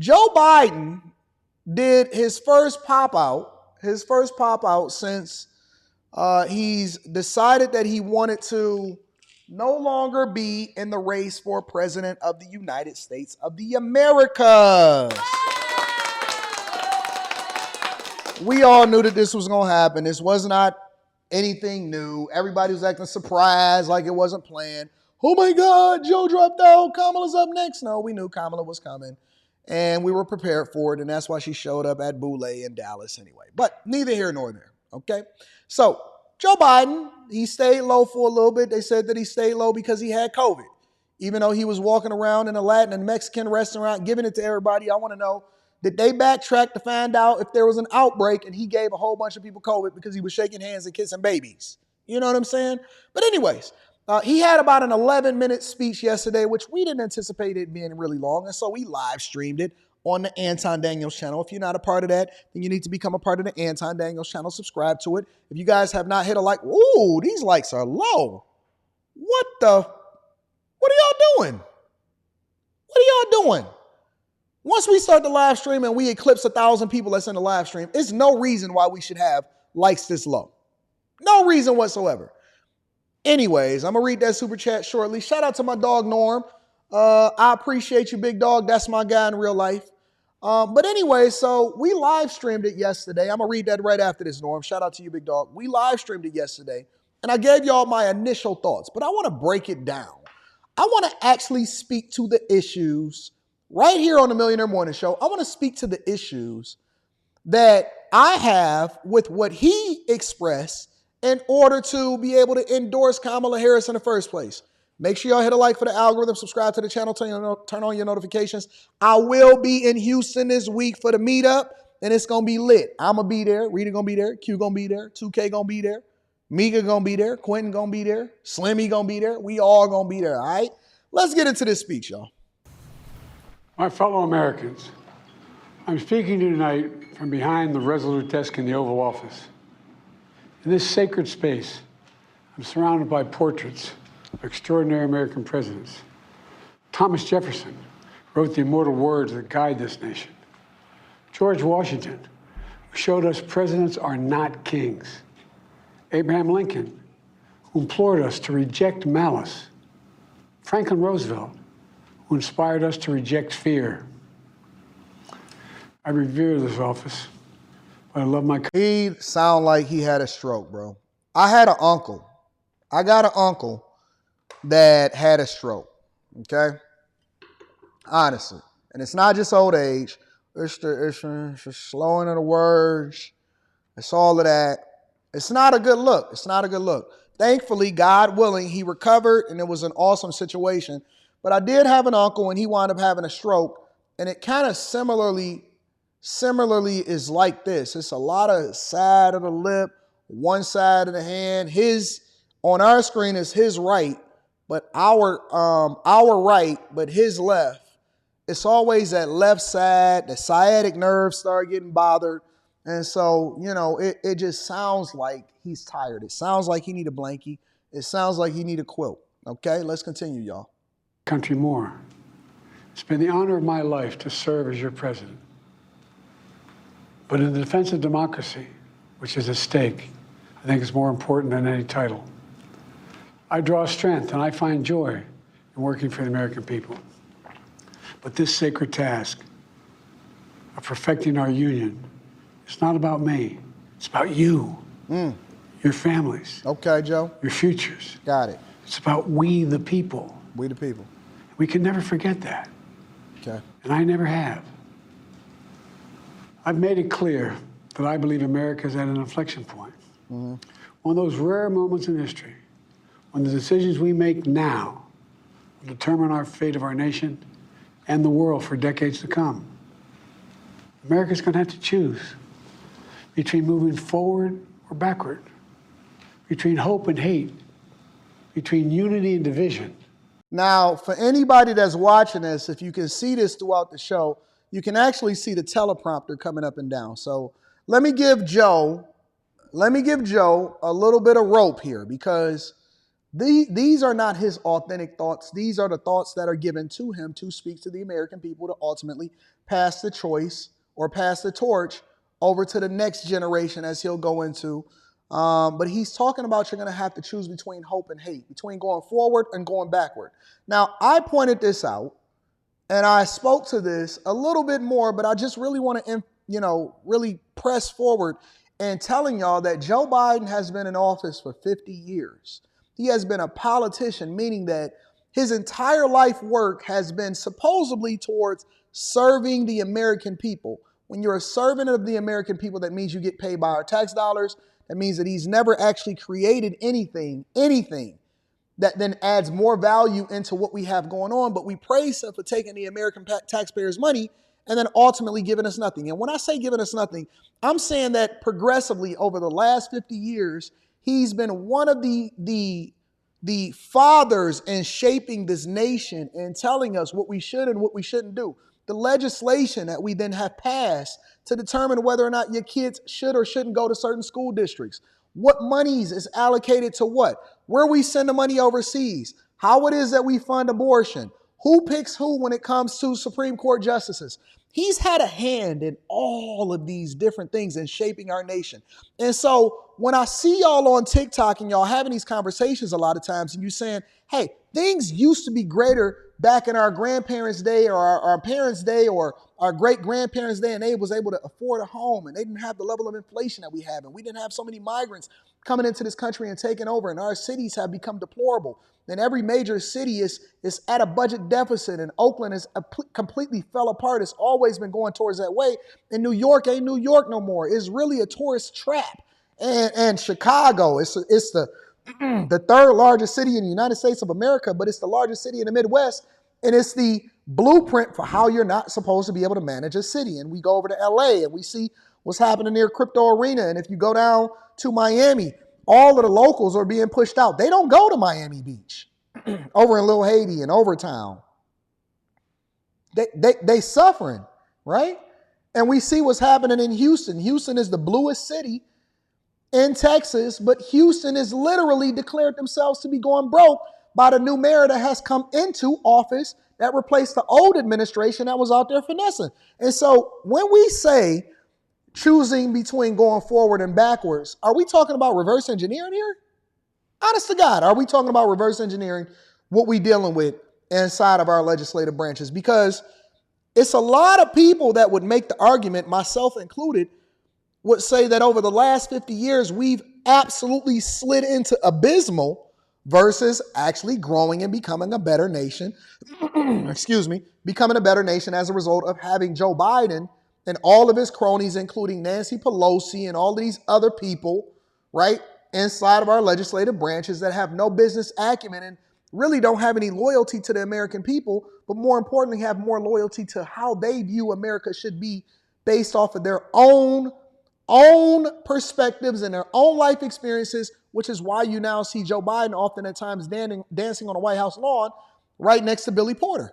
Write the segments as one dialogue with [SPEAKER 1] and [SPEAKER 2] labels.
[SPEAKER 1] Joe Biden did his first pop out since he's decided that he wanted to no longer be in the race for president of the United States of the Americas. We all knew that this was going to happen. This was not anything new. Everybody was acting surprised like it wasn't planned. Oh my God, Joe dropped out. Kamala's up next. No, we knew Kamala was coming. And we were prepared for it. And that's why she showed up at Boule in Dallas anyway. But neither here nor there. Okay. So Joe Biden, he stayed low for a little bit. They said that he stayed low because he had COVID. Even though he was walking around in a Latin and Mexican restaurant, giving it to everybody. I want to know, did they backtrack to find out if there was an outbreak and he gave a whole bunch of people COVID because he was shaking hands and kissing babies? You know what I'm saying? But anyways, he had about an 11-minute speech yesterday, which we didn't anticipate it being really long. And so we live streamed it on the Anton Daniels channel. If you're not a part of that, then you need to become a part of the Anton Daniels channel. Subscribe to it. If you guys have not hit a like, ooh, these likes are low. What are y'all doing? What are y'all doing? Once we start the live stream and we eclipse 1,000 people that's in the live stream, it's no reason why we should have likes this low. No reason whatsoever. Anyways, I'm going to read that super chat shortly. Shout out to my dog, Norm. I appreciate you, big dog. That's my guy in real life. But anyway, so we live streamed it yesterday. I'm going to read that right after this, Norm. Shout out to you, big dog. We live streamed it yesterday, and I gave y'all my initial thoughts, but I want to break it down. I want to actually speak to the issues right here on the Millionaire Morning Show. I want to speak to the issues that I have with what he expressed in order to be able to endorse Kamala Harris in the first place. Make sure y'all hit a like for the algorithm, subscribe to the channel, turn on your notifications. I will be in Houston this week for the meetup, and it's going to be lit. I'm going to be there. Rita going to be there. Q going to be there. 2K going to be there. Mika going to be there. Quentin going to be there. Slimmy going to be there. We all going to be there, all right? Let's get into this speech, y'all.
[SPEAKER 2] My fellow Americans, I'm speaking to you tonight from behind the resolute desk in the Oval Office. In this sacred space, I'm surrounded by portraits of extraordinary American presidents. Thomas Jefferson wrote the immortal words that guide this nation. George Washington, who showed us presidents are not kings. Abraham Lincoln, who implored us to reject malice. Franklin Roosevelt, who inspired us to reject fear. I revere this office, but I love my country.
[SPEAKER 1] He sound like he had a stroke, bro. I had an uncle. I got an uncle that had a stroke, okay? Honestly. And it's not just old age. It's the slowing of the words. It's all of that. It's not a good look. It's not a good look. Thankfully, God willing, he recovered, and it was an awesome situation. But I did have an uncle, and he wound up having a stroke, and it kind of similarly is like this. It's a lot of side of the lip, one side of the hand. On our screen is his right, but our right, but his left. It's always that left side. The sciatic nerves start getting bothered. And so, it just sounds like he's tired. It sounds like he need a blankie. It sounds like he need a quilt. Okay, let's continue, y'all.
[SPEAKER 2] Country more. It's been the honor of my life to serve as your president. But in the defense of democracy, which is at stake, I think it's more important than any title. I draw strength and I find joy in working for the American people. But this sacred task of perfecting our union, it's not about me. It's about you, your families.
[SPEAKER 1] Okay, Joe.
[SPEAKER 2] Your futures.
[SPEAKER 1] Got it.
[SPEAKER 2] It's about we the people.
[SPEAKER 1] We the people.
[SPEAKER 2] We can never forget that.
[SPEAKER 1] Okay.
[SPEAKER 2] And I never have. I've made it clear that I believe America is at an inflection point. One of those rare moments in history when the decisions we make now will determine our fate of our nation and the world for decades to come. America's going to have to choose between moving forward or backward, between hope and hate, between unity and division.
[SPEAKER 1] Now, for anybody that's watching this, if you can see this throughout the show, you can actually see the teleprompter coming up and down. So let me give Joe a little bit of rope here, because These are not his authentic thoughts. These are the thoughts that are given to him to speak to the American people to ultimately pass the choice or pass the torch over to the next generation as he'll go into. But he's talking about you're going to have to choose between hope and hate, between going forward and going backward. Now, I pointed this out and I spoke to this a little bit more, but I just really want to, really press forward and telling y'all that Joe Biden has been in office for 50 years. He has been a politician, meaning that his entire life work has been supposedly towards serving the American people. When you're a servant of the American people, that means you get paid by our tax dollars. That means that he's never actually created anything that then adds more value into what we have going on. But we praise him for taking the American taxpayers' money and then ultimately giving us nothing. And when I say giving us nothing, I'm saying that progressively over the last 50 years, he's been one of the fathers in shaping this nation and telling us what we should and what we shouldn't do. The legislation that we then have passed to determine whether or not your kids should or shouldn't go to certain school districts. What monies is allocated to what? Where we send the money overseas. How it is that we fund abortion. Who picks who when it comes to Supreme Court justices. He's had a hand in all of these different things in shaping our nation. And so when I see y'all on TikTok and y'all having these conversations a lot of times and you saying, hey, things used to be greater back in our grandparents' day or our parents' day or our great-grandparents' day, and they was able to afford a home and they didn't have the level of inflation that we have, and we didn't have so many migrants coming into this country and taking over, and our cities have become deplorable. And every major city is at a budget deficit, and Oakland is completely fell apart. It's always been going towards that way. And New York ain't New York no more. It's really a tourist trap. And Chicago, it's the the third largest city in the United States of America, but it's the largest city in the Midwest. And it's the blueprint for how you're not supposed to be able to manage a city. And we go over to LA and we see what's happening near Crypto Arena. And if you go down to Miami, all of the locals are being pushed out. They don't go to Miami Beach over in Little Haiti and Overtown. They suffering, right? And we see what's happening in Houston. Houston is the bluest city in Texas, but Houston has literally declared themselves to be going broke by the new mayor that has come into office that replaced the old administration that was out there finessing. And so when we say choosing between going forward and backwards, are we talking about reverse engineering here? Honest to God, are we talking about reverse engineering what we dealing with inside of our legislative branches? Because it's a lot of people that would make the argument, myself included, would say that over the last 50 years, we've absolutely slid into abysmal versus actually growing and becoming a better nation, becoming a better nation as a result of having Joe Biden and all of his cronies, including Nancy Pelosi and all of these other people, right, inside of our legislative branches that have no business acumen and really don't have any loyalty to the American people, but more importantly, have more loyalty to how they view America should be based off of their own perspectives and their own life experiences, which is why you now see Joe Biden often at times dancing on the White House lawn right next to Billy Porter.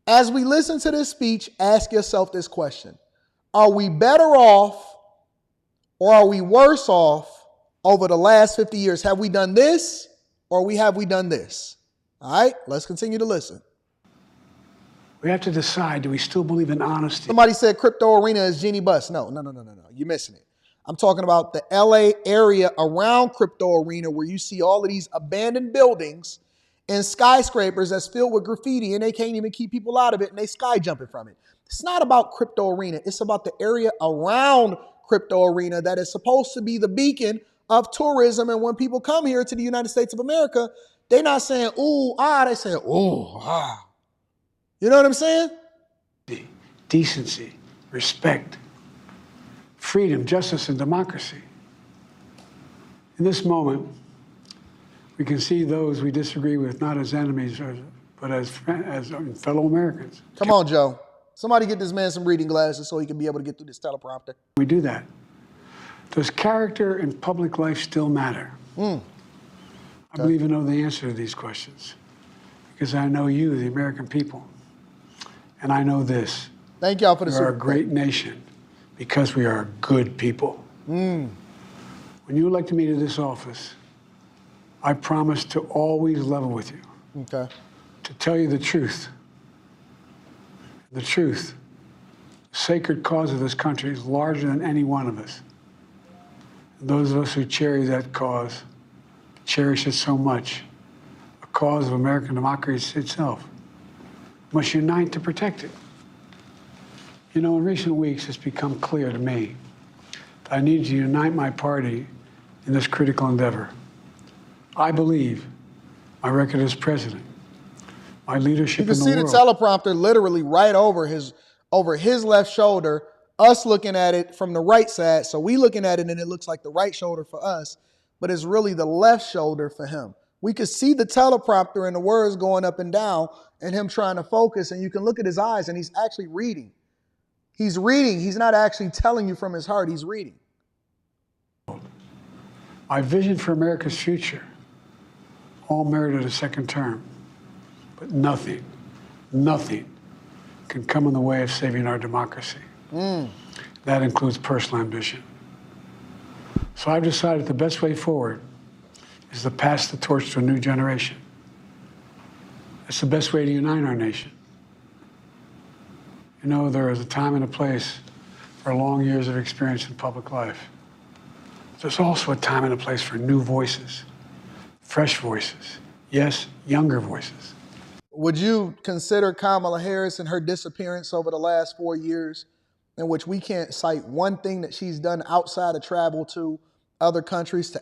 [SPEAKER 1] As we listen to this speech, ask yourself this question. Are we better off or are we worse off over the last 50 years? Have we done this or have we done this? All right, let's continue to listen.
[SPEAKER 2] We have to decide, do we still believe in honesty?
[SPEAKER 1] Somebody said Crypto Arena is Jeannie Bus. No. You're missing it. I'm talking about the LA area around Crypto Arena where you see all of these abandoned buildings and skyscrapers that's filled with graffiti and they can't even keep people out of it and they sky jumping from it. It's not about Crypto Arena. It's about the area around Crypto Arena that is supposed to be the beacon of tourism. And when people come here to the United States of America, they're not saying, ooh, ah, they say, ooh, ah. You know what I'm saying?
[SPEAKER 2] Decency, respect, freedom, justice, and democracy. In this moment, we can see those we disagree with not as enemies, but as fellow Americans.
[SPEAKER 1] Come on, Joe. Somebody get this man some reading glasses so he can be able to get through this teleprompter.
[SPEAKER 2] We do that. Does character in public life still matter? I believe I know the answer to these questions because I know you, the American people. And I know this.
[SPEAKER 1] Thank y'all for the
[SPEAKER 2] support. We are a great nation because we are good people. When you elected me to this office, I promise to always level with you,
[SPEAKER 1] Okay.
[SPEAKER 2] to tell you the truth. The truth. The sacred cause of this country is larger than any one of us. And those of us who cherish that cause, cherish it so much, a cause of American democracy itself, must unite to protect it. You know, in recent weeks, it's become clear to me that I need to unite my party in this critical endeavor. I believe my record as president, my leadership in the world.
[SPEAKER 1] You can see the teleprompter literally right over his left shoulder, us looking at it from the right side. So we looking at it and it looks like the right shoulder for us, but it's really the left shoulder for him. We could see the teleprompter and the words going up and down and him trying to focus, and you can look at his eyes and he's actually reading. He's reading. He's not actually telling you from his heart. He's reading.
[SPEAKER 2] My vision for America's future all merited a second term, but nothing can come in the way of saving our democracy. That includes personal ambition. So I've decided the best way forward is to pass the torch to a new generation. It's the best way to unite our nation. You know, there is a time and a place for long years of experience in public life. There's also a time and a place for new voices, fresh voices, yes, younger voices.
[SPEAKER 1] Would you consider Kamala Harris and her disappearance over the last 4 years, in which we can't cite one thing that she's done outside of travel to other countries to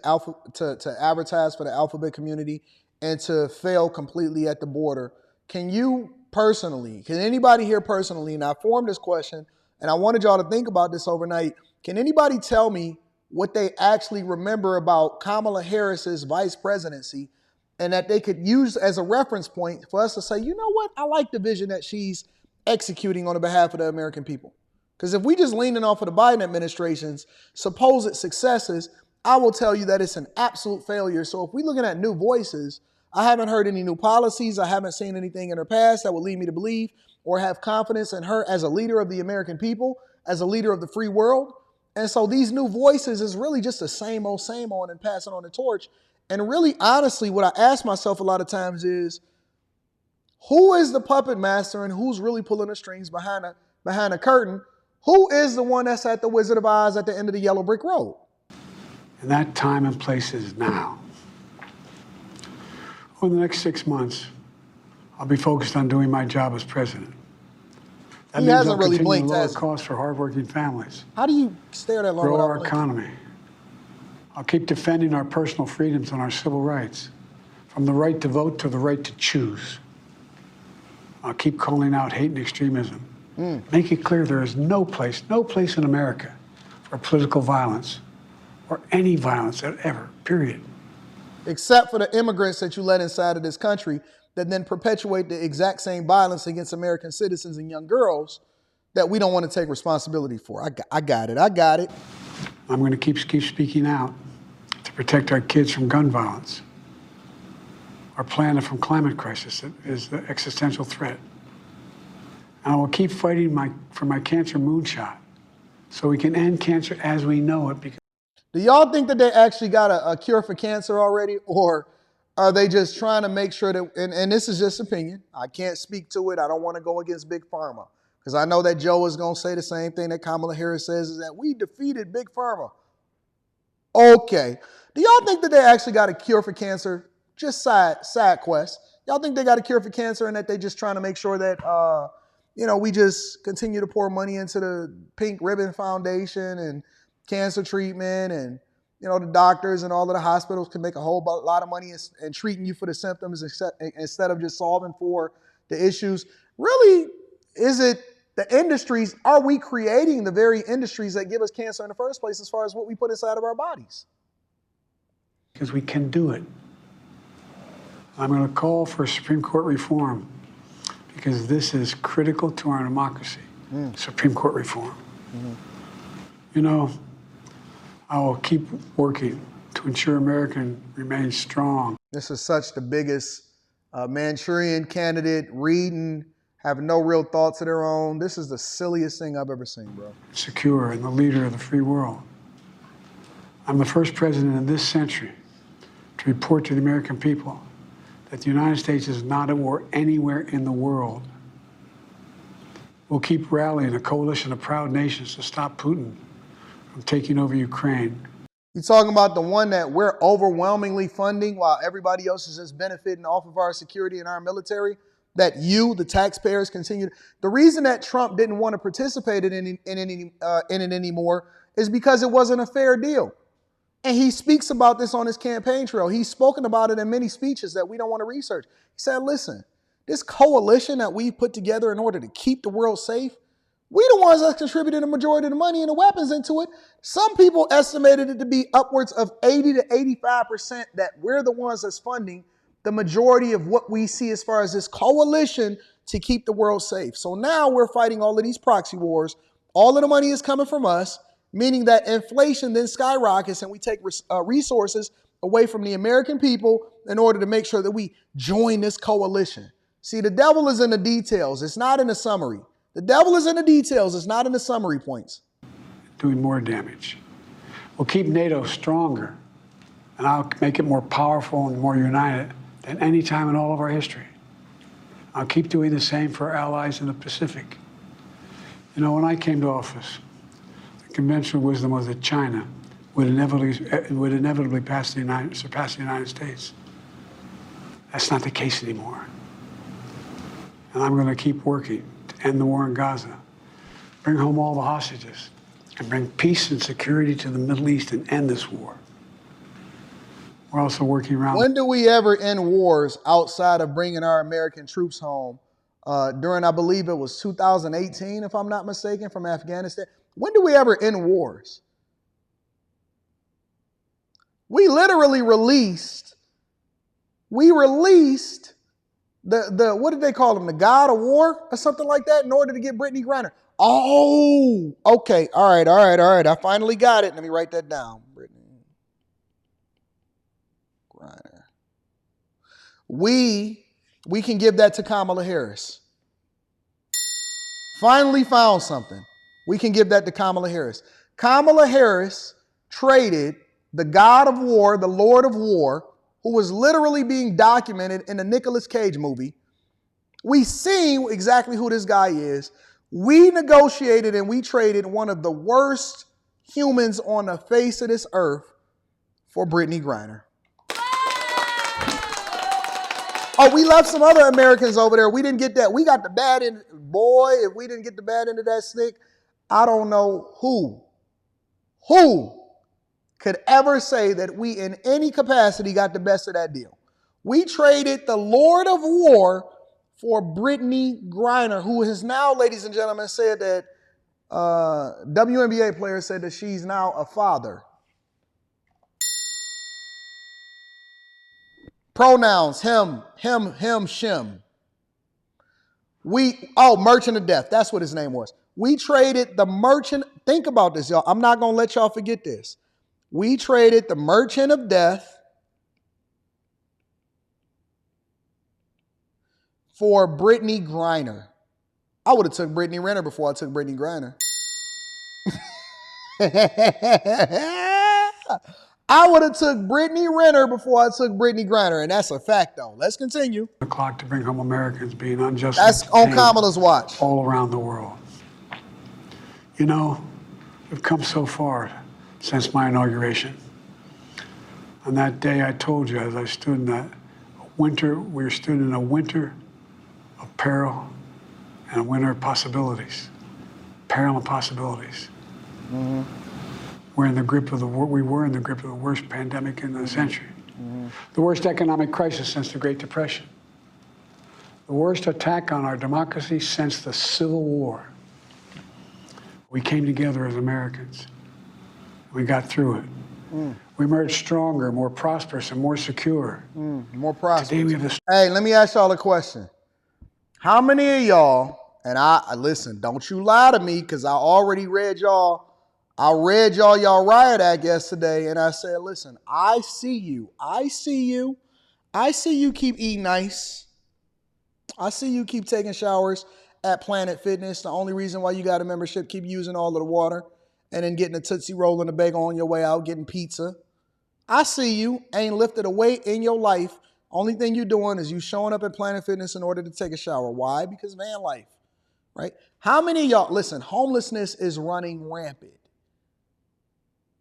[SPEAKER 1] advertise for the alphabet community and to fail completely at the border? Can anybody here personally, and I formed this question, and I wanted y'all to think about this overnight, can anybody tell me what they actually remember about Kamala Harris's vice presidency and that they could use as a reference point for us to say, you know what, I like the vision that she's executing on the behalf of the American people? Because if we just leaning off of the Biden administration's supposed successes, I will tell you that it's an absolute failure. So if we're looking at new voices, I haven't heard any new policies. I haven't seen anything in her past that would lead me to believe or have confidence in her as a leader of the American people, as a leader of the free world. And so these new voices is really just the same old and passing on the torch. And really, honestly, what I ask myself a lot of times is, who is the puppet master and who's really pulling the strings behind the curtain? Who is the one that's at the Wizard of Oz at the end of the yellow brick road?
[SPEAKER 2] And that time and place is now. Over the next 6 months, I'll be focused on doing my job as president. That
[SPEAKER 1] he
[SPEAKER 2] means
[SPEAKER 1] hasn't
[SPEAKER 2] I'll
[SPEAKER 1] really
[SPEAKER 2] continue
[SPEAKER 1] blinked,
[SPEAKER 2] to lower
[SPEAKER 1] has he?
[SPEAKER 2] costs for hardworking families,
[SPEAKER 1] How do you stare that long
[SPEAKER 2] grow
[SPEAKER 1] without
[SPEAKER 2] our
[SPEAKER 1] blinking?
[SPEAKER 2] economy. I'll keep defending our personal freedoms and our civil rights, from the right to vote to the right to choose. I'll keep calling out hate and extremism. Make it clear there is no place in America for political violence or any violence ever, period.
[SPEAKER 1] Except for the immigrants that you let inside of this country that then perpetuate the exact same violence against American citizens and young girls that we don't want to take responsibility for. I got it.
[SPEAKER 2] I'm going to keep speaking out to protect our kids from gun violence, our planet from climate crisis that is the existential threat. And I will keep fighting for my cancer moonshot so we can end cancer as we know it. Because
[SPEAKER 1] do y'all think that they actually got a cure for cancer already? Or are they just trying to make sure that, and this is just opinion, I can't speak to it, I don't want to go against Big Pharma, because I know that Joe is going to say the same thing that Kamala Harris says, is that we defeated Big Pharma. Okay. Do y'all think that they actually got a cure for cancer? Just side quest. Y'all think they got a cure for cancer and that they just trying to make sure that, we just continue to pour money into the Pink Ribbon Foundation and cancer treatment, and, the doctors and all of the hospitals can make a whole lot of money and treating you for the symptoms instead of just solving for the issues? Really, is it the industries? Are we creating the very industries that give us cancer in the first place as far as what we put inside of our bodies?
[SPEAKER 2] we can do it. I'm going to call for Supreme Court reform because this is critical to our democracy, Supreme Court reform. I will keep working to ensure America remains strong.
[SPEAKER 1] This is such the biggest Manchurian candidate, reading, having no real thoughts of their own. This is the silliest thing I've ever seen, bro.
[SPEAKER 2] Secure and the leader of the free world. I'm the first president in this century to to report to the American people that the United States is not at war anywhere in the world. We'll keep rallying a coalition of proud nations to stop Putin from taking over Ukraine.
[SPEAKER 1] You're talking about the one that we're overwhelmingly funding while everybody else is just benefiting off of our security and our military? That you, the taxpayers, continue. The reason that Trump didn't want to participate in it anymore is because it wasn't a fair deal. And he speaks about this on his campaign trail. He's spoken about it in many speeches that we don't want to research. He said, listen, this coalition that we've put together in order to keep the world safe, we the ones that contributed the majority of the money and the weapons into it. Some people estimated it to be upwards of 80 to 85% that we're the ones that's funding the majority of what we see as far as this coalition to keep the world safe. So now we're fighting all of these proxy wars. All of the money is coming from us, meaning that inflation then skyrockets and we take resources away from the American people in order to make sure that we join this coalition. See, the devil is in the details. It's not in the summary. The devil is in the details. It's not in the summary points.
[SPEAKER 2] Doing more damage. We'll keep NATO stronger, and I'll make it more powerful and more united than any time in all of our history. I'll keep doing the same for our allies in the Pacific. You know, when I came to office, the conventional wisdom was that China would inevitably surpass the United States. That's not the case anymore. And I'm going to keep working to end the war in Gaza, bring home all the hostages, and bring peace and security to the Middle East and end this war. We're also working around.
[SPEAKER 1] When do we ever end wars outside of bringing our American troops home? During, I believe it was 2018, if I'm not mistaken, from Afghanistan. When do we ever end wars? We literally released the what did they call him? The God of War or something like that in order to get Brittany Griner. Oh, okay. All right. I finally got it. Let me write that down. Brittany Griner. We can give that to Kamala Harris. Finally found something. We can give that to Kamala Harris. Kamala Harris traded the God of War, the Lord of War, who was literally being documented in the Nicolas Cage movie. We see exactly who this guy is. We negotiated and we traded one of the worst humans on the face of this earth for Brittany Griner. Oh, we left some other Americans over there. We didn't get that. We got the bad end. Boy, if we didn't get the bad end of that stick, I don't know who could ever say that we in any capacity got the best of that deal. We traded the Lord of War for Brittany Griner, who has now, ladies and gentlemen, said that WNBA player said that she's now a father. Pronouns, him, shim. Merchant of Death. That's what his name was. We traded the merchant. Think about this, y'all. I'm not going to let y'all forget this. We traded the Merchant of Death for Brittany Griner. I would have took Brittany Renner before I took Brittany Griner. I would have took Brittany Renner before I took Brittany Griner, and that's a fact, though. Let's continue.
[SPEAKER 2] The clock to bring home Americans being unjustly
[SPEAKER 1] That's on Kamala's watch.
[SPEAKER 2] All around the world. You know, we've come so far since my inauguration. On that day, I told you, as I stood in that winter, we stood in a winter of peril and a winter of possibilities. Peril and possibilities. Mm-hmm. We were in the grip of the worst pandemic in the century. Mm-hmm. The worst economic crisis since the Great Depression. The worst attack on our democracy since the Civil War. We came together as Americans. We got through it. Mm. We emerged stronger, more prosperous, and more secure.
[SPEAKER 1] More prosperous.
[SPEAKER 2] Today we have this.
[SPEAKER 1] Hey, let me ask y'all a question. How many of y'all, and I listen, don't you lie to me, because I already read y'all riot act yesterday, and I said, listen, I see you keep eating ice. I see you keep taking showers at Planet Fitness. The only reason why you got a membership, keep using all of the water, and then getting a Tootsie Roll and a bagel on your way out, getting pizza. I see you, ain't lifted a weight in your life. Only thing you doing is you showing up at Planet Fitness in order to take a shower. Why? Because van life, right? How many of y'all, listen, homelessness is running rampant.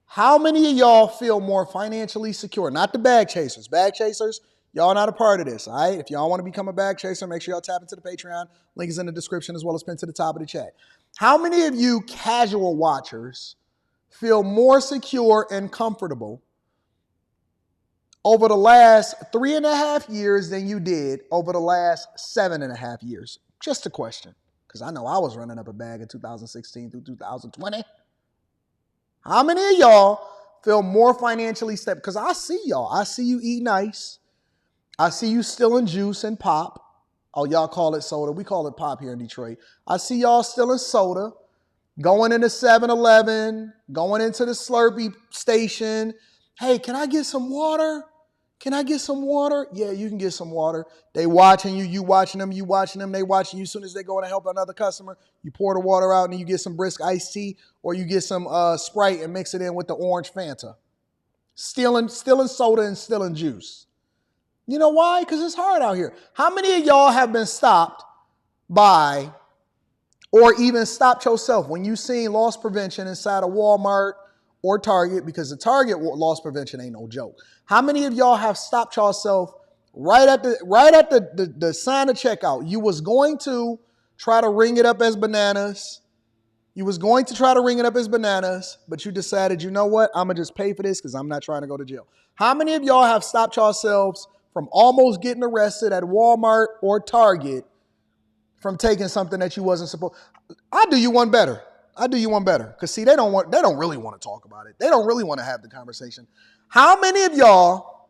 [SPEAKER 1] How many of y'all feel more financially secure? Not the bag chasers. Bag chasers, y'all not a part of this, all right? If y'all want to become a bag chaser, make sure y'all tap into the Patreon. Link is in the description as well as pinned to the top of the chat. How many of you casual watchers feel more secure and comfortable over the last 3.5 years than you did over the last 7.5 years? Just a question, because I know I was running up a bag in 2016 through 2020. How many of y'all feel more financially stable? Because I see y'all. I see you eating ice. I see you stealing juice and pop. Oh, y'all call it soda. We call it pop here in Detroit. I see y'all stealing soda, going into 7-Eleven, going into the Slurpee station. Hey, can I get some water? Can I get some water? Yeah, you can get some water. They watching you, you watching them, they watching you. As soon as they go to help another customer, you pour the water out and you get some brisk iced tea, or you get some Sprite and mix it in with the orange Fanta. Stealing soda and stealing juice. You know why? Because it's hard out here. How many of y'all have been stopped by, or even stopped yourself when you seen loss prevention inside a Walmart or Target? Because the Target loss prevention ain't no joke. How many of y'all have stopped yourself right at the sign of checkout? You was going to try to ring it up as bananas. But you decided, you know what? I'm going to just pay for this because I'm not trying to go to jail. How many of y'all have stopped yourselves from almost getting arrested at Walmart or Target from taking something that you wasn't supposed? I'll do you one better. Because see, they don't really want to talk about it. They don't really want to have the conversation. How many of y'all,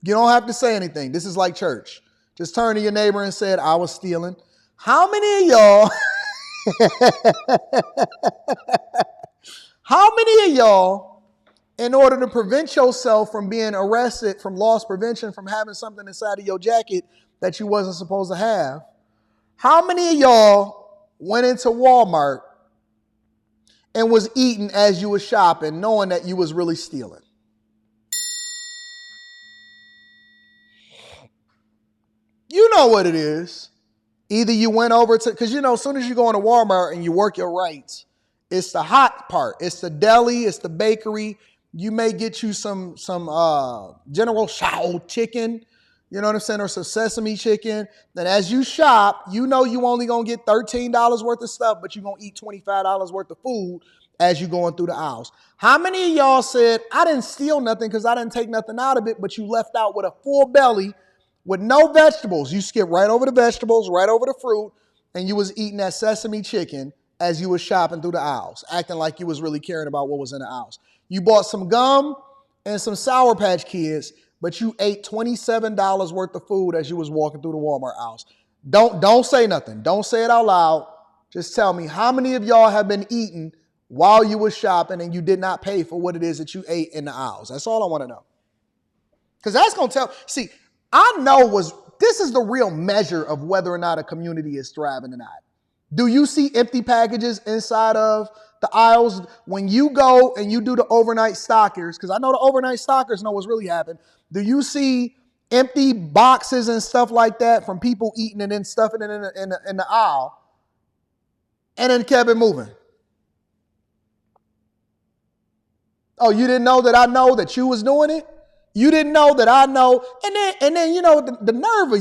[SPEAKER 1] you don't have to say anything. This is like church. Just turn to your neighbor and said, I was stealing. How many of y'all, in order to prevent yourself from being arrested, from loss prevention, from having something inside of your jacket that you wasn't supposed to have, how many of y'all went into Walmart and was eating as you was shopping, knowing that you was really stealing? You know what it is. Either you went over to, because as soon as you go into Walmart and you work your rights, it's the hot part. It's the deli, it's the bakery. You may get you some General Tso chicken, you know what I'm saying, or some sesame chicken. Then as you shop, you know you only going to get $13 worth of stuff, but you're going to eat $25 worth of food as you're going through the aisles. How many of y'all said, I didn't steal nothing because I didn't take nothing out of it, but you left out with a full belly with no vegetables? You skipped right over the vegetables, right over the fruit, and you was eating that sesame chicken as you was shopping through the aisles, acting like you was really caring about what was in the aisles. You bought some gum and some Sour Patch Kids, but you ate $27 worth of food as you was walking through the Walmart aisles. Don't say nothing. Don't say it out loud. Just tell me, how many of y'all have been eating while you was shopping and you did not pay for what it is that you ate in the aisles? That's all I want to know. Because that's going to tell. See, I know this is the real measure of whether or not a community is thriving or not. Do you see empty packages inside of the aisles when you go and you do the overnight stockers? Because I know the overnight stockers know what's really happened. Do you see empty boxes and stuff like that from people eating and then stuffing it in the aisle and then kept it moving? Oh, you didn't know that I know that you was doing it? You didn't know that I know. And then the nerve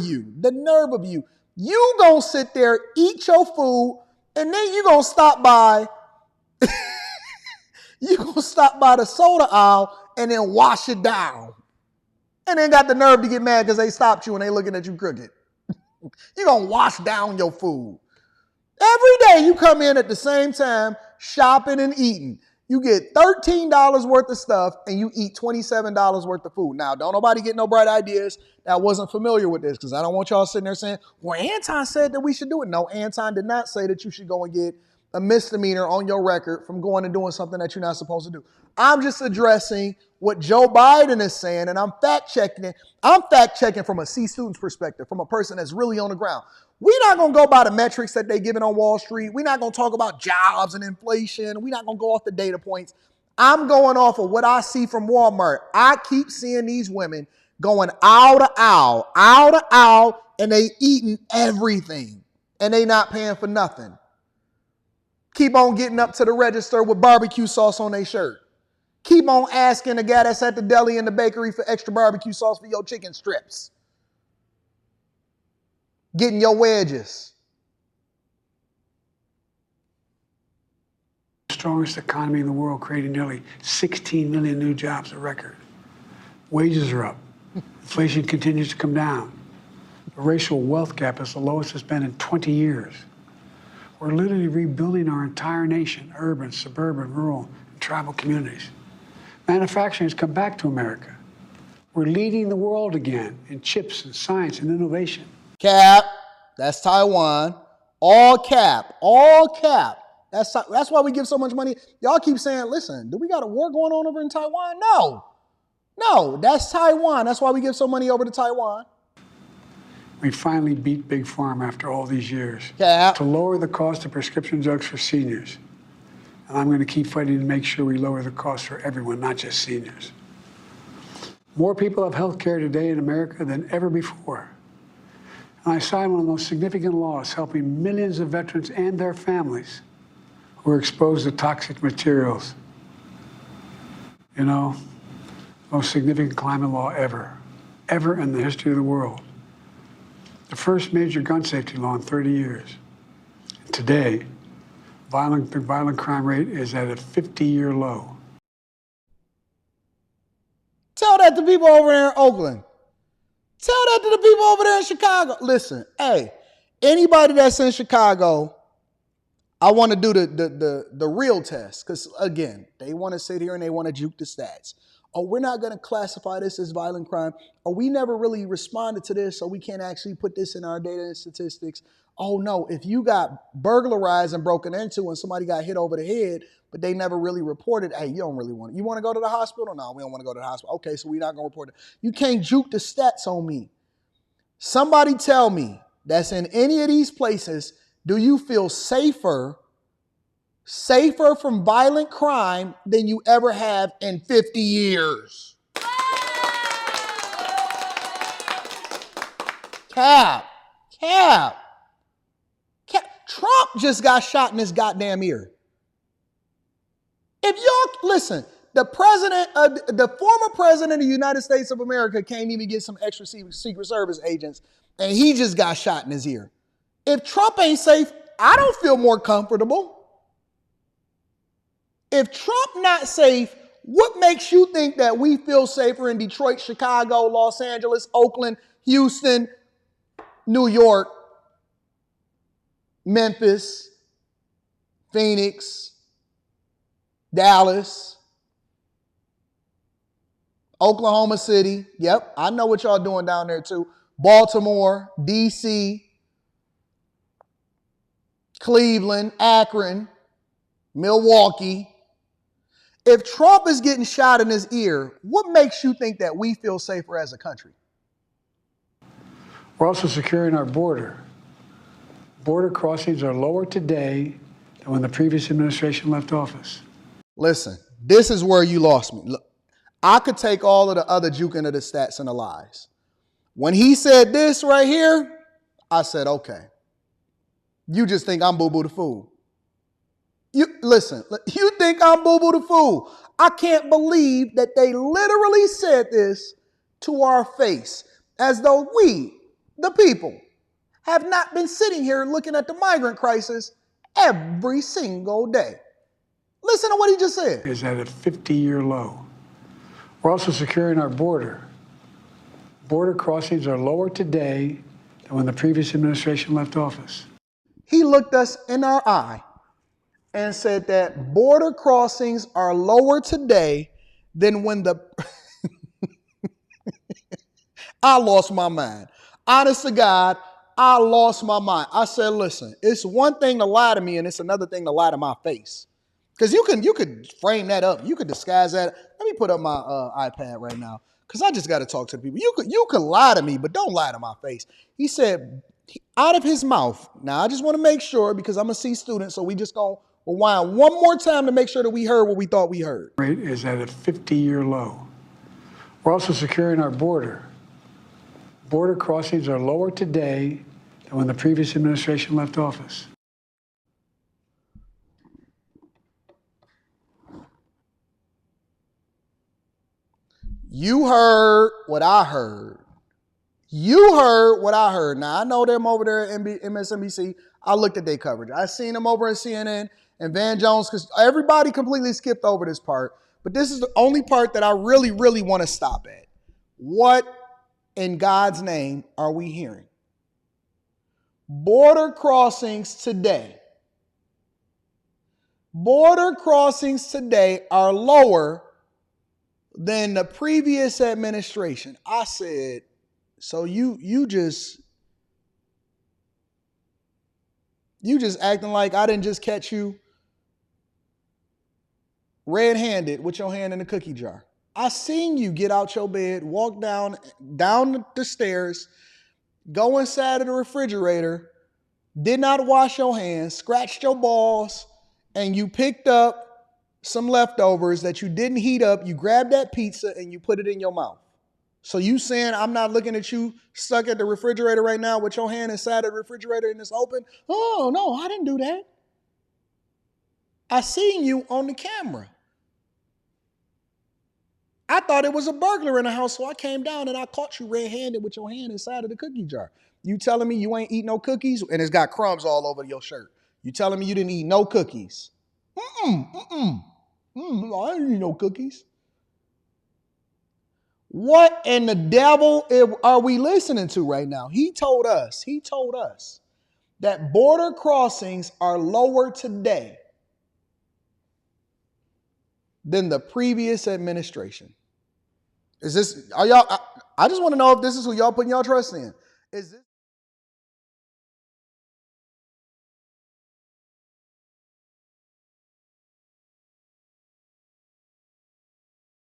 [SPEAKER 1] of you. You gonna sit there, eat your food, and then you gonna stop by the soda aisle and then wash it down. And then got the nerve to get mad because they stopped you and they looking at you crooked. You gonna wash down your food. Every day you come in at the same time, shopping and eating. You get $13 worth of stuff and you eat $27 worth of food. Now, don't nobody get no bright ideas that wasn't familiar with this, because I don't want y'all sitting there saying, well, Anton said that we should do it. No, Anton did not say that you should go and get a misdemeanor on your record from going and doing something that you're not supposed to do. I'm just addressing what Joe Biden is saying, and I'm fact-checking it. I'm fact-checking from a C student's perspective, from a person that's really on the ground. We're not going to go by the metrics that they're giving on Wall Street. We're not going to talk about jobs and inflation. We're not going to go off the data points. I'm going off of what I see from Walmart. I keep seeing these women going aisle to aisle, and they eating everything. And they not paying for nothing. Keep on getting up to the register with barbecue sauce on their shirt. Keep on asking the guy that's at the deli and the bakery for extra barbecue sauce for your chicken strips. Getting your wedges.
[SPEAKER 2] Strongest economy in the world, creating nearly 16 million new jobs, a record. Wages are up. Inflation continues to come down. The racial wealth gap is the lowest it's been in 20 years. We're literally rebuilding our entire nation, urban, suburban, rural, and tribal communities. Manufacturing has come back to America. We're leading the world again in chips and science and innovation.
[SPEAKER 1] Cap, that's Taiwan. All cap, all cap. That's why we give so much money. Y'all keep saying, listen, do we got a war going on over in Taiwan? No, that's Taiwan. That's why we give so money over to Taiwan.
[SPEAKER 2] We finally beat Big Pharma after all these years
[SPEAKER 1] Cap.
[SPEAKER 2] to lower the cost of prescription drugs for seniors. And I'm going to keep fighting to make sure we lower the cost for everyone, not just seniors. More people have health care today in America than ever before. And I signed one of the most significant laws helping millions of veterans and their families who are exposed to toxic materials. You know, most significant climate law ever in the history of the world. The first major gun safety law in 30 years. Today, the violent crime rate is at a 50-year low.
[SPEAKER 1] Tell that to people over there in Oakland. Tell that to the people over there in Chicago. Listen, hey, anybody that's in Chicago, I want to do the real test. Because, again, they want to sit here and they want to juke the stats. Oh, we're not going to classify this as violent crime. Oh, we never really responded to this, so we can't actually put this in our data and statistics. Oh, no, if you got burglarized and broken into and somebody got hit over the head, but they never really reported, hey, you don't really want it. You want to go to the hospital? No, we don't want to go to the hospital. Okay, so we're not going to report it. You can't juke the stats on me. Somebody tell me that's in any of these places, do you feel safer from violent crime than you ever have in 50 years? Cap. Trump just got shot in his goddamn ear. If y'all, listen, the former president of the United States of America can't even get some extra Secret Service agents, and he just got shot in his ear. If Trump ain't safe, I don't feel more comfortable. If Trump not safe, what makes you think that we feel safer in Detroit, Chicago, Los Angeles, Oakland, Houston, New York, Memphis, Phoenix, Dallas, Oklahoma City? Yep, I know what y'all doing down there too. Baltimore, DC, Cleveland, Akron, Milwaukee. If Trump is getting shot in his ear, what makes you think that we feel safer as a country?
[SPEAKER 2] We're also securing our border. Border crossings are lower today than when the previous administration left office.
[SPEAKER 1] Listen, this is where you lost me. Look, I could take all of the other juking of the stats and the lies. When he said this right here, I said, okay. You just think I'm boo-boo the fool. You think I'm boo-boo the fool. I can't believe that they literally said this to our face, as though we, the people, have not been sitting here looking at the migrant crisis every single day. Listen to what he just said.
[SPEAKER 2] Is at a 50-year low. We're also securing our border. Border crossings are lower today than when the previous administration left office.
[SPEAKER 1] He looked us in our eye and said that border crossings are lower today than when the... I lost my mind. Honest to God, I lost my mind. I said, listen, it's one thing to lie to me and it's another thing to lie to my face. Because you could frame that up. You could disguise that. Let me put up my iPad right now because I just got to talk to the people. You could lie to me, but don't lie to my face. He said out of his mouth. Now, I just want to make sure because I'm a C student, so we just going to Rewind one more time to make sure that we heard what we thought we heard.
[SPEAKER 2] Rate is at a 50-year low. We're also securing our border. Border crossings are lower today than when the previous administration left office.
[SPEAKER 1] You heard what I heard. You heard what I heard. Now, I know them over there at MSNBC. I looked at their coverage. I seen them over at CNN and Van Jones, because everybody completely skipped over this part. But this is the only part that I really, really want to stop at. What in God's name are we hearing? Border crossings today. Border crossings today are lower than the previous administration. I said, so you just acting like I didn't just catch you red-handed with your hand in the cookie jar. I seen you get out your bed, walk down the stairs, go inside of the refrigerator, did not wash your hands, scratched your balls, and you picked up some leftovers that you didn't heat up. You grabbed that pizza and you put it in your mouth. So you saying I'm not looking at you stuck at the refrigerator right now with your hand inside of the refrigerator and it's open? Oh, no, I didn't do that. I seen you on the camera. I thought it was a burglar in the house, so I came down and I caught you red-handed with your hand inside of the cookie jar. You telling me you ain't eat no cookies? And it's got crumbs all over your shirt. You telling me you didn't eat no cookies? I didn't eat no cookies. What in the devil are we listening to right now? He told us that border crossings are lower today than the previous administration. Is this, I just want to know if this is who y'all putting y'all trust in. Is this